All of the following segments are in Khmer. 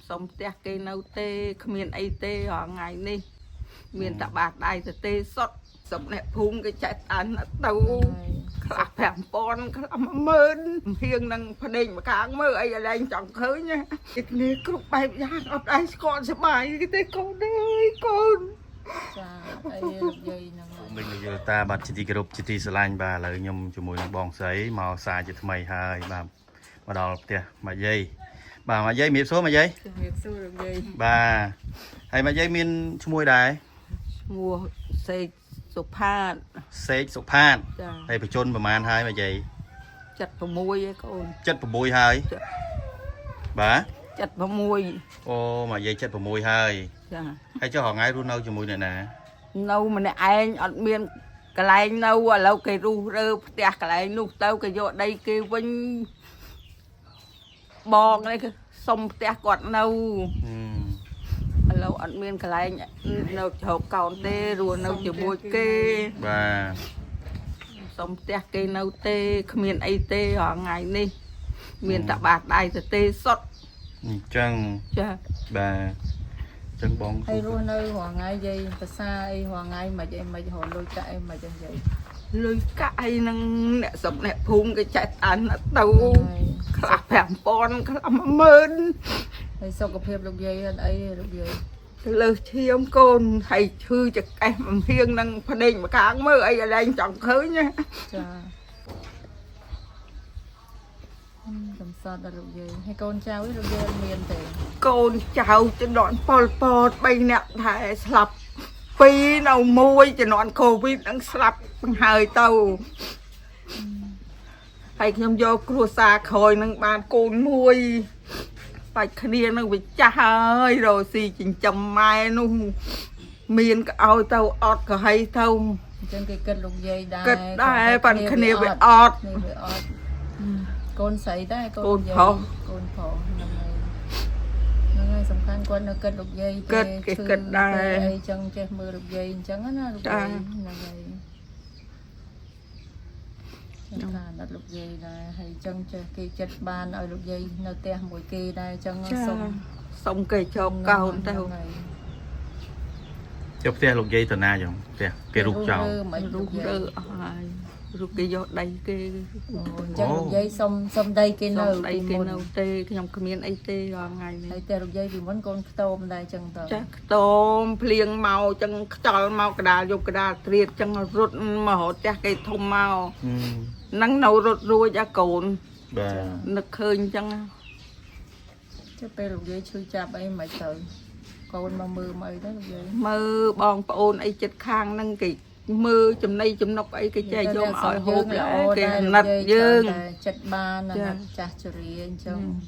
sống tiếc cây nâu tê miền ấy tê ở ngày này miền tạ bạc đại tê sót sống này phun cái chạy ăn tàu khắp hẻm pon khắp mơn hiên năng phần đình mà càng mơ ấy ở đây chẳng khơi nha cái này cứ bay giang ở đây con sẽ bài cái tê con ơi con mình bây giờ ta bắt chỉ group chỉ slide bà là nhom cho mùi bong sấy màu xài cho mày hai bà mà đào tiệt mà dây bà mà dây miệt số mà dây bà hay mà dây miên cho mùi đài mua xây sụp phan hay phải chônประมาณhai mà dây chặt vào môi con chất vào môi hai bà chặt vào môi ô mà dây chất vào môi hai hay cho họ ngay luôn đâu cho mùi này nè nâu mà này anh ở miền cái này nâu ở lâu cái ru rơ tiệt cái này nụ tao cái vô đây cái vinh bò này cái sông tiệt quạt nâu lâu ở miền cái này nâu chậu cào tê rồi nâu chậu bôi kê và sông tiệt cây nâu tê miền ấy tê ở ngày này miền tạ bạc đại tê sót chân bà chân bóng hay luôn nơi hoàng ai dây và xa ai hoàng ai mà vậy mà họ lôi chạy mà chân vậy lôi cãi năng nè sống nè phun cái chạy ăn tàu khắp hẻm pon khắp mơn hay sau gặp hiệp lục dây ấy lục dây lời chiêm con thầy thư cho em hiên năng phần đình mà càng mơ ấy ở đây chẳng khơi nha tầm sọt là lục dây hay con trao với lục dây miền thì con chào cho đoạn pol bay nè thầy sập phi nào môi cho đoạn covid đang sập hơi tàu thầy nhom vô cua xa khôi năng bàn côn môi phải kia nó bị chai rồi xì chỉnh chầm mai nó miền cái ao tàu ọt cái hay tàu chân cái cất lục dây đai phần kia bị ọt con sấy đấy con phò nó ngay sầm khăn con nó cất lục dây cất đai chân che mưa lục dây chân á lục dây là đặt lục dây là hay chân cái chật ban ở lục dây nó te mỗi kỳ đây chân sông cây chọc cao tao chọc te lục dây từ na giống te cái rục chào rục cái giọt đầy cái chân lục dây xong đây cái nâu tê cái nhom miền ấy tê rồi ngày này te lục dây vì muốn con tôm đây chân tôm plieng màu chân chol màu cái đà vô cái đà triệt chân rút mà họ chắc cái thông màu nắng nấu rút ruồi ra cồn nực khơi chân chứ pe lục dây chui chạp ấy mày sợ con mà mưa mày đó lục dây mưa bong ôn ấy chật khang nâng cái mưa chùm này chùm nóc ấy cái chai vô mọi hộp lại cái nặt dương chật ban là nặt chả chửi anh chồng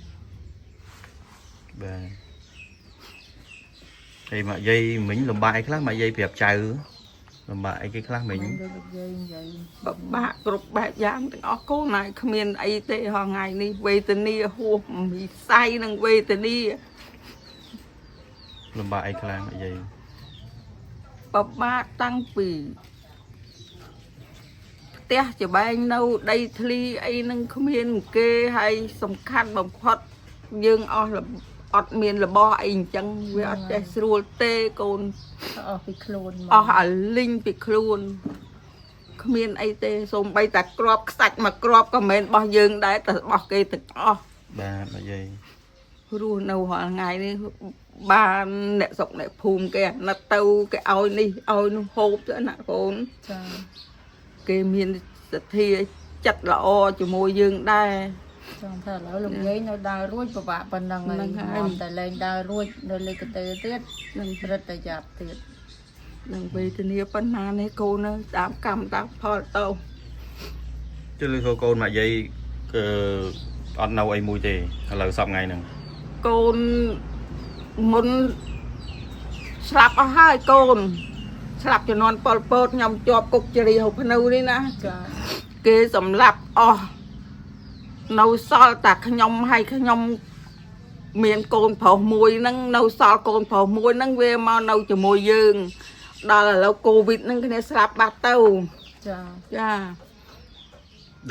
thì mà dây mình làm bài khác mà dây đẹp trai làm bài cái khác mình bạc rục bạc giang từng cô này không miền ấy tê họ ngày đi về từ ni hộp bị say năng về từ ni làm bài khác mà dây bạc tăng vì té cho ba anh đâu đây thi ấy nâng không hiền kê hay sòng khăn bằng phật nhưng là ọt miền là bo anh chẳng với ọt để sưu tê con linh bị khôn không miền ấy tê xong bay ta crop sạch mà crop có mền bao dương đấy ta bỏ cây thật ba mà dây luôn đâu họ ngày đi ba nè rộng nè phùm kìa nó tâu cái oi đi oi nó hộp nữa nè con cái miền thì chặt là o cho môi dương đây trong thời lão lục giấy nó đào ruồi của bạn phần năng này ngon tại lên đào ruồi rồi lên cái tê tiết rất là chặt tiết đừng vì tình yêu phần nan ấy cô nó đám cầm đám phò tàu chứ lưu thô con mà dây ăn nấu ấy mùi thì là xong ngày nè con muốn sạp ở hai con sạp cho non pol pot nhom chọp cục chì hộp nâu đi nè kế sầm lạp nấu xo tạc nhom hay nhom miền cồn phở mùi nâng nấu xo cồn phở mùi nâng về mau nấu cho mùi dương đó là lâu covid nâng cái này sạp bát tàu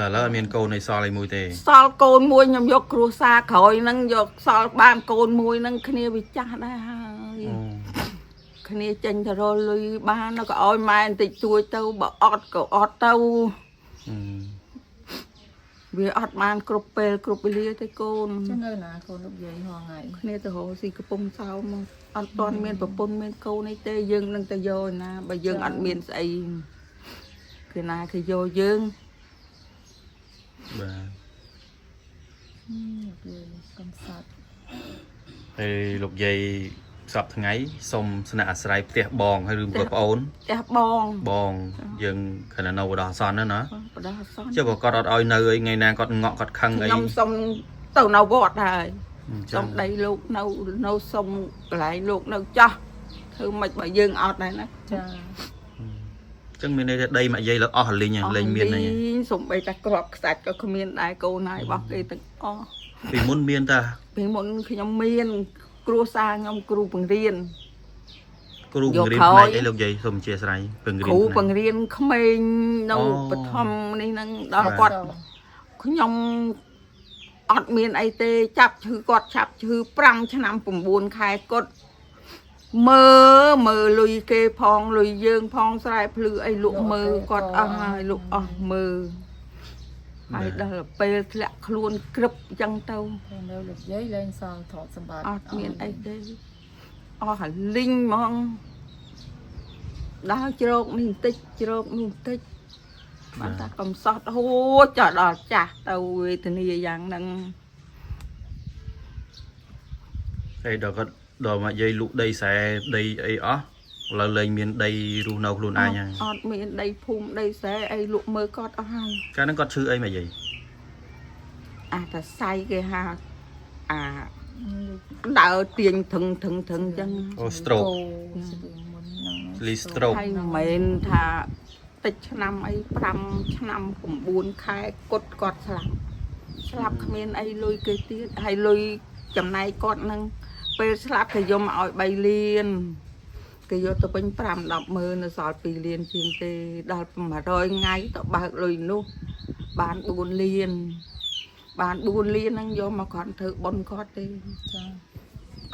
ដល់ឥឡូវមានកូននៅសល់ឯមួយទេ សល់កូនមួយខ្ញុំយកគ្រួសារក្រោយហ្នឹងយកសល់បានកូនមួយហ្នឹងគ្នាវាចាស់ដែរហើយគ្នាចេញទៅរកលុយបានក៏ឲ្យម៉ែបន្តិចជួយទៅបើអត់ក៏អត់ទៅវាអត់បានគ្រប់ពេលគ្រប់វេលាទេកូន ចឹងនៅណាកូនលោកយាយហងៃ គ្នាទៅរកស៊ីកំពង់សោមមកអត់ទាន់មានប្រពន្ធមានកូនអីទេយើងនឹងទៅយកណាបើយើងអត់មានស្អីគឺណាគេយកយើង បាទ លោកយាយកំសត់ ហើយលោកយាយសពថ្ងៃសុំស្នាក់អាស្រ័យផ្ទះបងហើយឬក៏ប្អូន ផ្ទះបង បងយើងគណៈនៅបដោះអាសន្នណា បដោះអាសន្ន ចុះបើគាត់អត់ឲ្យនៅអីថ្ងៃណាគាត់ងក់គាត់ខឹងអី ខ្ញុំសុំទៅនៅវត្តហើយ ចឹ សុ ង ំដីលោកនៅសុំកន្លែងលោកនៅចាស់ធ្វើមិនបើយើងអត់ដែរណា ចា ចឹងមានន័យថាដីមកយាយលើអស់លីងលេងមានអី សុំបីតែក្របខ្សាច់ក៏គ្មានដែរកូនហើយរបស់គេទាំងអស់ ពីមុនមានតា ពេលមុនខ្ញុំមានគ្រួសារខ្ញុំគ្រូបង្រៀន គ្រូបង្រៀនផ្នែកអីលោកយាយសូមអធិស្ឋានបង្រៀន គ្រូបង្រៀនក្មេងនៅបឋមនេះហ្នឹងដល់គាត់ខ្ញុំអត់មានអីទេចាប់ឈឺគាត់ចាប់ឈឺ5ឆ្នាំ9ខែគាត់មើលលុយគេផងលុយយើងផងស្រែភ្លឺអីលក់មើលគាត់អស់ហើយលក់អស់មើលហើយដល់ពេលធ្លាក់ខ្លួនក្រឹបអញ្ចឹងទៅ នៅលោកយាយលែងសល់ទ្រព្យសម្បត្តិ អត់មានអីទេអស់ហើយលីងហ្មងដើរជ្រោកនេះបន្តិចជ្រោកនោះបន្តិចបានតែកំសត់ហួចដល់ចាស់ទៅវេទនាយ៉ាងហ្នឹង ហើយដល់គាត់ដល់មកយាយលក់ដីស្រែដីអីអស់ឥឡូវលែងមានដីរស់នៅខ្លួនឯងហើយ អត់មានដីភូមិដីស្រែអីលក់មើលគាត់អស់ហើយ កាលហ្នឹងគាត់ឈឺអីមកយាយ អាតែសៃគេហៅអាដើរទាញធឹងអញ្ចឹង អូ stroke មុនហ្នឹង លី stroke ហើយមិនមែនថាតិចឆ្នាំអី5ឆ្នាំ9ខែគាត់ស្លាប់គ្មានអីលុយគេទៀតហើយលុយចំណែកគាត់ហ្នឹងពេលស្លាប់គេយកមកឲ្យ3លានគេយកទៅវិញ5 10ម៉ឺននៅសល់2លានជាងទេដល់100ថ្ងៃទៅបើកលុយនោះបាន4លានបាន4លានហ្នឹងយកមកគាត់ធ្វើបុណ្យគាត់ទេ ចា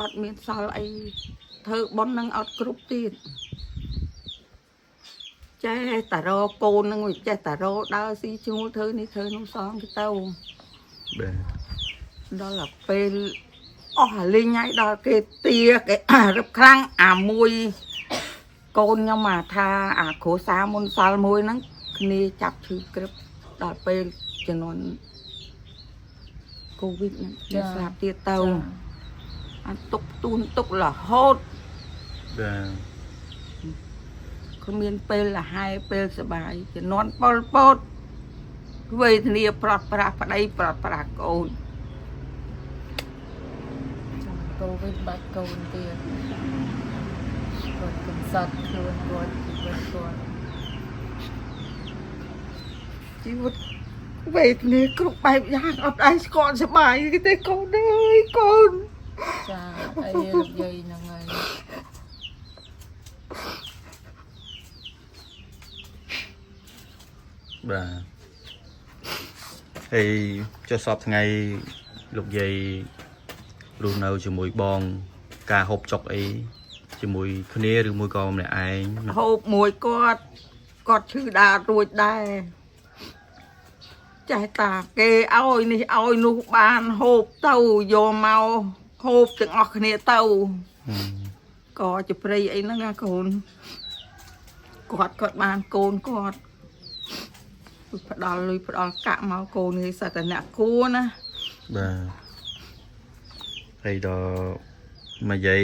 អត់មានសល់អីធ្វើបុណ្យហ្នឹងអត់គ្រប់ទៀតចេះតារកូនហ្នឹងវាចេះតារដើរស៊ីឈ្នួលធ្វើនេះធ្វើនោះសងទៅ បាទ ដល់ទៅពេលអស់អាលីងហើយដល់គេទាគេរឹបខ្លាំងអាមួយកូនខ្ញុំមកថាអាគ្រួសារមុនសល់មួយហ្នឹងគ្នាចាប់ឈឺក្រឹបដល់ពេលជំនាន់កូវីដហ្នឹងគេស្លាប់ទៀតទៅអាទុកទូនទុករហូត បាទ គ្មានពេលលហែពេលសបាយជំនាន់ប៉ុលពតវេទនាប្រត់ប្រាស់ប្តីប្រត់ប្រាស់កូន កូវីដបាច់កូនទៀតគាត់កំសត់ខ្លួនគាត់ជីវិតគាត់ ជីវិតវេទនាគ្រប់បែបយ៉ាងអត់ឯងស្គាល់សបាយទេកូនអើយកូន ចាអីលោកយាយហ្នឹងហើយ បាទហើយចុះសពថ្ងៃលោកយាយរស់នៅជាមួយបងការហូបចុកអីជាមួយគ្នាឬមួយក៏ម្នាក់ឯង ហូបមួយគាត់ឈឺដាល់រួចដែរចេះតាគេឲ្យនេះឲ្យនោះបានហូបទៅយកមកហូបទាំងអស់គ្នាទៅក៏ជាព្រៃអីហ្នឹងណាកូនគាត់បានកូនគាត់ផ្ដល់លុយផ្ដល់កាក់មកកូននេះសតអ្នកគួរណា បាទហើយដល់មកយាយ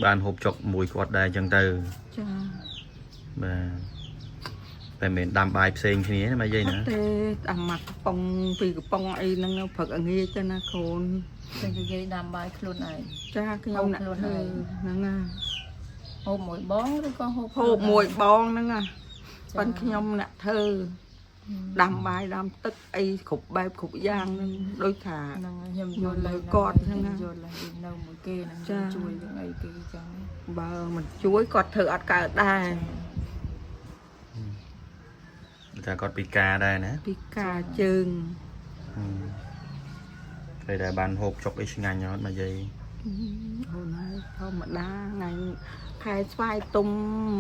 បានហូបចុកមួយគាត់ដែរអញ្ចឹងទៅ ចា បាទតែមិនដាំបាយផ្សេងគ្នាណាមកយាយណា ទេអាម៉ាក់កំប៉ុងពីកំប៉ុងអីហ្នឹងព្រឹកអងាយទៅណាកូន តែលោកយាយដាំបាយខ្លួនឯង ចាខ្ញុំអ្នកធ្វើហ្នឹងណា ហូបមួយបងឬក៏ហូប ហូបមួយបងហ្នឹងណាប៉ុន្តែខ្ញុំអ្នកធ្វើដាំបាយដាំទឹកអីគ្រប់បែបគ្រប់យ៉ាងហ្នឹងដូចថា ហ្នឹងខ្ញុំយល់លើគាត់ហ្នឹងយល់ឡើងនៅមួយគេហ្នឹងជួយនឹងអីគេចឹង បើមិនជួយគាត់ធ្វើអត់កើតដែរ ថា ចាគាត់ពីការដែរណា ពីការជើង ពេលដែលបានហូបចុកអីឆ្ងាញ់អត់មកយាយ អូនហើយធម្មតាថ្ងៃខែស្វាយទុំ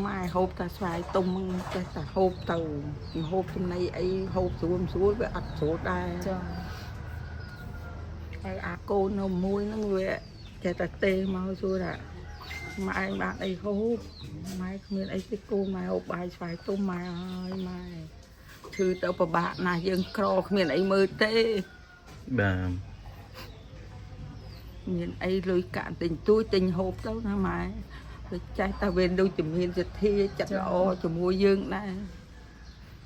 ម៉ែហូបតែស្វាយទុំចេះតែហូបទៅហូបចំណីអីហូបស្រួលវាអត់ស្រួលដែរ ចា ហើយអាកូននៅមួយហ្នឹងវាចេះតែទេមកសួរថាម៉ែបានអីហូបម៉ែគ្មានអីទេកូនម៉ែហូបបាយស្វាយទុំម៉ែហើយម៉ែឈឺទៅពិបាកណាស់យើងក្រគ្មានអីមើលទេ បាទ មានអីលុយកាក់ទិញទួយទិញហូបទៅណាម៉ែវាចេះតែវាដូចជំនាញសទ្ធាចិត្តល្អជាមួយយើងដែរ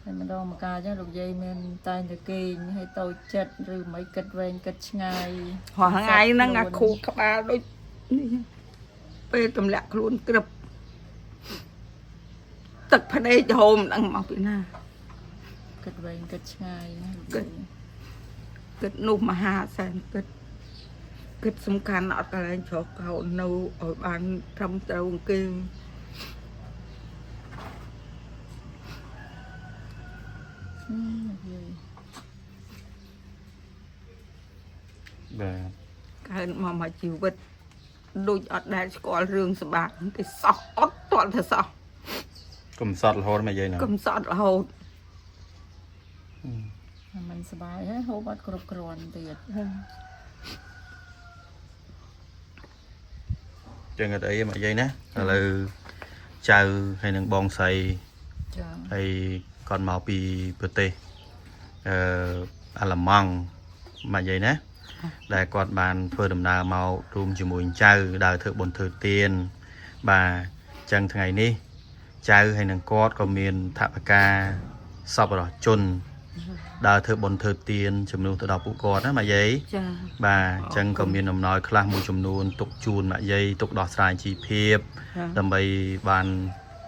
ហើយម្ដងម្កាលចឹងលោកយាយមានតែងតែគេងឲ្យតូចចិត្តឬមិនគិតវែងគិតឆ្ងាយ រាល់ថ្ងៃហ្នឹងអាខួរក្បាលដូចនេះពេលទម្លាក់ខ្លួនក្រឹបទឹកភ្នែកហូមមិនដឹងមកពីណា គិតវែងគិតឆ្ងាយណាលោក គិ យា ត យ គិតនោះមហាសែនគិតសំខាន់អត់កន្លែងជ្រកកោននៅឲ្យបានត្រឹមត្រូវគេ លោកយាយ បាទ កើតមកជីវិតដូចអត់ដែលស្គាល់រឿងសម្បាក់គេសោះអត់ទាល់តែសោះ កំសត់រហូតមកយាយណា កំសត់រហូត មិនសប្បាយហើយហូបអត់គ្រប់គ្រាន់ទៀត ចឹងអត់អីមកយាយណាឥឡូវចៅហើយនឹងបងស្រី ចា ហើយគាត់មកពីប្រទេសអាល្លឺម៉ង់មកយាយណាដែលគាត់បានធ្វើដំណើរមករួមជាមួយចៅដើរធ្វើបុណ្យធ្វើទានបាទចឹងថ្ងៃនេះចៅហើយនឹងគាត់ក៏មានថវិកាសប្បុរសជនដើរធ្វើបុណ្យធ្វើទានជំនួសទៅដល់ពួកគាត់ណាមកយាយ ចា បាទអញ្ចឹងក៏មានអំណោយខ្លះមួយចំនួនទុកជូនម៉ាក់យាយទុកដោះស្រាយជីវភាពដើម្បីបាន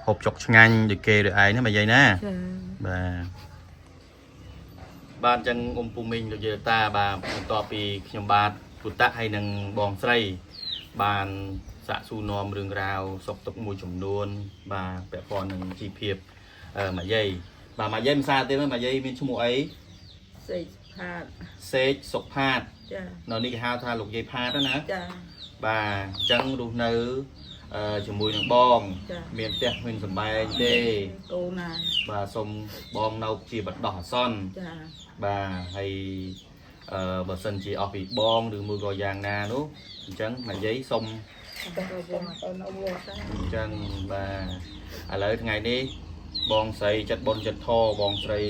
ហូបចុកឆ្ងាញ់ដូចគេដូចឯងណាម៉ាក់យាយណា ចា បាទអញ្ចឹងអ៊ំពូមីងលោកយាយតាបាទបន្ទាប់ពីខ្ញុំបាទពុតៈហើយនឹងបងស្រីបានសាកសួរនាំរឿងរ៉ាវសុខទុក្ខមួយចំនួនបាទពាក់ព័ន្ធនឹងជីវភាពម៉ាក់យាយបាទម៉ាក់យាយមិនសារទេម៉ាក់យាយមានឈ្មោះអី សេកផាត សេកសុកផាត ចា នៅនេះគេហៅថាលោកយាយផាតណា ចា បាទអញ្ចឹងរស់នៅជាមួយនឹងបង ចា មានផ្ទះមានសម្បែងទេ កូនណា បាទសូមបងនៅជាបណ្ដោះអាសន្ន ចា បាទហើយបើសិនជាអស់ពីបងឬមួយក៏យ៉ាងណានោះអញ្ចឹងមកយាយសុំ ទៅវត្តទៅនៅវត្តដែរ អញ្ចឹងបាទឥឡូវថ្ងៃនេះបងស្រីចិត្តបុនចិត្តធបងស្រី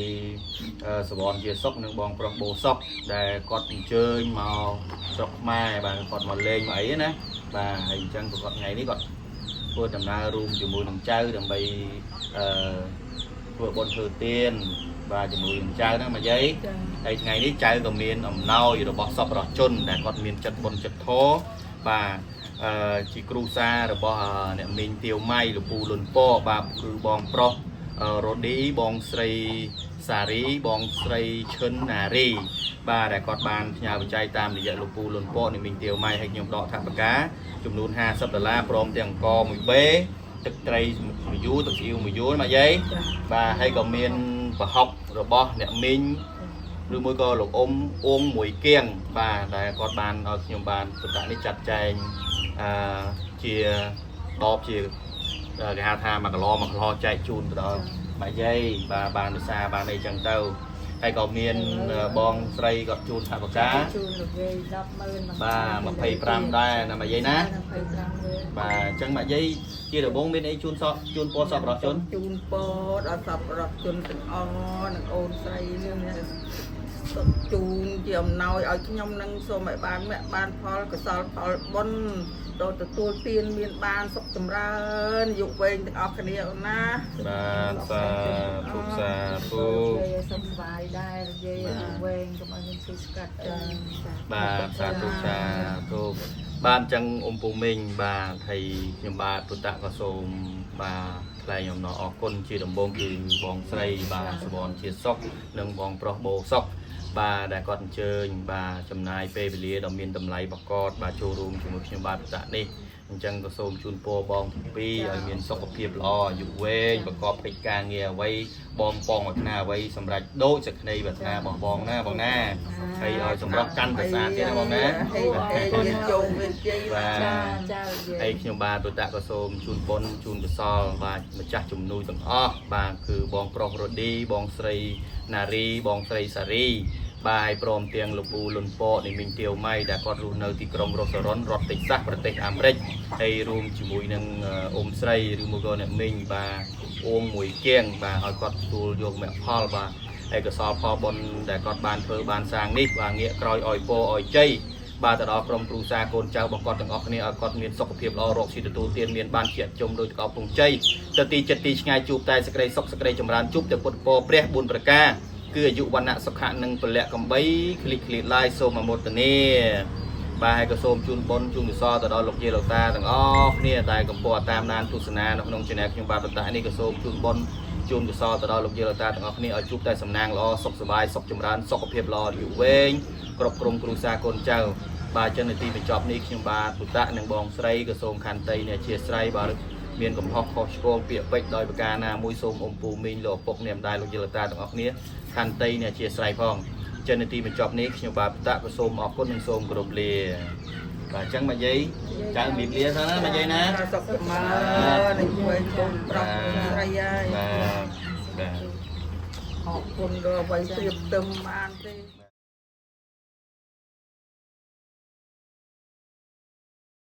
សវនជាសុកនិងបងប្រុសបូសុកដែលគាត់អញ្ជើញមកស្រុកខ្មែរបាទគាត់មកលេងមកអីណាបាទហើយអញ្ចឹងគាត់ថ្ងៃនេះគាត់ធ្វើដំណើររួមជាមួយនឹងចៅដើម្បីធ្វើបុណ្យធ្វើទានបាទជាមួយនឹងចៅហ្នឹងមកយាយ ចា ហើយថ្ងៃនេះចៅក៏មានអំណោយរបស់សប្បុរសជនដែលគាត់មានចិត្តបុណ្យចិត្តធម៌បាទជាគ្រូសារបស់អ្នកមីងទាវម៉ៃលោកពូលុនពបាទគឺបងប្រុសរ៉ូឌីបងស្រីសារីបងស្រីឈិនណារីបាទដែលគាត់បានផ្ញើបច្ច័យតាមរយៈលោកពូលុនពអ្នកមីងទាវម៉ៃឲ្យខ្ញុំដកថវិកាចំនួន$50ព្រមទាំងអង្គមួយបេទឹកត្រីមួយយួរទឹកស៊ីវមួយយួរមកយាយ ចា បាទហើយក៏មានប្រហុករបស់អ្នកមីងឬមួយក៏លោកអ៊ំមួយគៀងបាទដែលគាត់បានឲ្យខ្ញុំបានពុទ្ធនេះចាត់ចែងជាដបជាគេហៅថា1គីឡ1គីឡចែកជូនទៅដល់ម៉ាក់យាយបាទបានឧស្សាហ៍បានអីចឹងទៅហើយក៏មានបងស្រីគាត់ជូនថវិកា ជូនលោកយាយ100000 បាទ25ដែរណាម៉ាក់យាយណា 25 បាទអញ្ចឹងម៉ាក់យាយជាដំបូងមានអីជូនជូនពរសប្បុរសជន ជូនពរដល់សប្បុរសជនទាំងអស់និងអូនស្រីនេះសូមជូនជាអំណោយឲ្យខ្ញុំនឹងសូមឲ្យបានមគ្គបានផលកុសលផលបុណ្យដល់ទទួលទានមានបានសុខចម្រើនយុវវែងទាំងអស់គ្នាអូនណា បាទសាធុសាធុ យាយសុខសប្បាយដែរយាយវែងកុំឲ្យមានឈឺស្កាត់អី បាទសាធុសាធុបាទអញ្ចឹងអ៊ំពូមីងបាទហើយខ្ញុំបាទពុទ្ធៈក៏សូមបាទថ្លែងអំណរអគុណជាដំបូងគឺបងស្រីបាទសវនជាសុខនិងបងប្រុសបូសុខបាទដែលគាត់អញ្ជើញបាទចំណាយពេលវេលាដ៏មានតម្លៃបកកបាទចូលរួមជាមួយខ្ញុំបាទពុទ្ធៈនេះ អញ្ចឹងក៏សូមជូនពរបងទាំងពីរឲ្យមានសុខភាពល្អអាយុវែងប្រកបកិច្ចការងារអ្វីបងប៉ងប្រាថ្នាអ្វីសម្រាប់ដូចសេចក្តីប្រាថ្នារបស់បងណាបងណាហើយឲ្យសម្រាប់កាន់ប្រសាទទៀតណាបងណា មានជោគមានជ័យ បាទ ចាយាយ ហើយខ្ញុំបាទពុទ្ធក៏សូមជូនបុណ្យជូនកុសលបាទម្ចាស់ជំនួយទាំងអស់បាទគឺបងប្រុសរ៉ូឌីបងស្រីណារីបងស្រីសារីបាទហើយព្រមទាំងលោកពូលុនពកនៃមីងទាវម៉ៃដែលគាត់រស់នៅទីក្រុងរ៉ូសរ៉ុនរដ្ឋតិចសាសប្រទេសអាមេរិកហើយរួមជាមួយនឹងអ៊ំស្រីឬមួយក៏អ្នកមីងបាទអ៊ំមួយគៀងបាទឲ្យគាត់ទទួលយកមគ្គផលបាទហើយកុសលផលបុណ្យដែលគាត់បានធ្វើបានសាងនេះបាទងាកក្រោយឲ្យពរឲ្យជ័យ បាទទៅដល់ក្រុមគ្រួសារកូនចៅរបស់គាត់ទាំងអស់គ្នាឲ្យគាត់មានសុខភាពល្អរកស៊ីទទួលទានមានបានជាជុំដោយកោពងជ័យទៅទីចិត្តទីឆ្ងាយជួបតែសេចក្តីសុខសេចក្តីចម្រើនជួបតែពុទ្ធពរព្រះ4ប្រការគឺអាយុវណ្ណៈសុខៈនិងពលៈកំបីคลิกឡាយសូមអមោទនាបាទហើយក៏សូមជូនបុណ្យជូនកុសលទៅដល់លោកយាយលោកតាទាំងអស់គ្នាដែលកំពុងតាមដានទស្សនានៅក្នុង channel ខ្ញុំបាទបន្តនេះក៏សូមជូនបុណ្យជូនកុសលទៅដល់លោកយាយលោកតាទាំងអស់គ្នាឲ្យជួបតែសំណាងល្អសុខសប្បាយសុខចម្រើនសុខភាពល្អអាយុវែងគ្រប់ក្រុមគ្រួសារកូនចៅ បាទចឹងនៅទីបញ្ចប់នេះខ្ញុំបាទពុទ្ធៈនិងបងស្រីក៏សូមខន្តីអ្នកអធិស្ឋានបាទមានកំហុសខុសឆ្គងពាក្យពេចន៍ដោយប្រការណាមួយសូមអ៊ំពូមីងលោកឪពុកអ្នកម្ដាយលោកយាយលោកតាទាំងអស់គ្នាខន្តីអ្នកអធិស្ឋានផងចឹងនៅទីបញ្ចប់នេះខ្ញុំបាទពុទ្ធៈក៏សូមអរគុណនិងសូមគោរពលាបាទចឹងមកយាយចៅមានលាសិនណាមកយាយណា សុខចម្រើននឹងជួយកូនប្រុសស្រីហើយ បាទបាទ អរគុណដល់អ្វីព្រៀបផ្ទឹមបានទេ